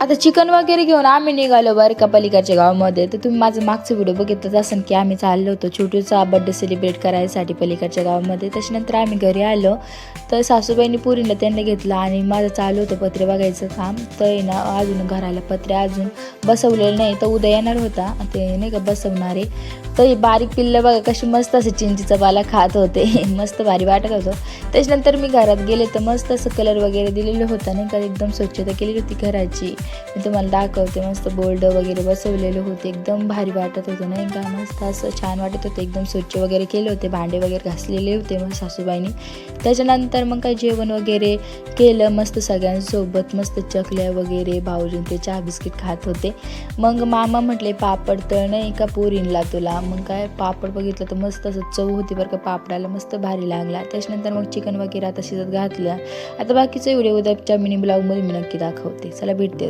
आता चिकन वगैरे घेऊन आम्ही निघालो बरं का पलीकडच्या गावामध्ये. तर तुम्ही माझं मागचं व्हिडिओ बघितलंच असेल की आम्ही चाललो होतो छोटूचा बड्डे सेलिब्रेट करायसाठी पलीकडच्या गावामध्ये. त्याच्यानंतर आम्ही घरी आलो तर सासूबाईंनी पुरीला त्यांनी घेतलं आणि माझं चालू होतं पत्रे बघायचं काम. तर ना अजून घराला पत्रे अजून बसवलेले नाही, तर उद्या येणार होता ते नाही का बसवणारे. तर ही बारीक पिल्लं बघा कशी मस्त असं चिंचीचा पाला खात होते मस्त भारी वाटत होतं. त्याच्यानंतर मी घरात गेले तर मस्त असं कलर वगैरे दिलेलं होतं नाही का, एकदम स्वच्छता केलेली होती घराची. मी तुम्हाला दाखवते, मस्त बोर्ड वगैरे बसवलेले होते, एकदम भारी वाटत होतं नाही का, मस्त असं छान वाटत होतं. एकदम स्वच्छ वगैरे केले होते, भांडे वगैरे घासलेले होते मग सासूबाईंनी. त्याच्यानंतर मग काही जेवण वगैरे केलं मस्त सगळ्यांसोबत, मस्त चकल्या वगैरे, भाऊजी ते चहा बिस्किट खात होते. मग मामा म्हटले पापड तळ नाही का पोरींला तुला. मग काय पापड बघितलं तर मस्त असं चव होती बरं का पापडाला, मस्त भारी लागला. त्याच्यानंतर मग चिकन वगैरे आता शिजत घातलं. आता बाकीचं व्हिडिओ उद्याच्या मिनी ब्लॉगमध्ये मी नक्की दाखवते. चला भेटते.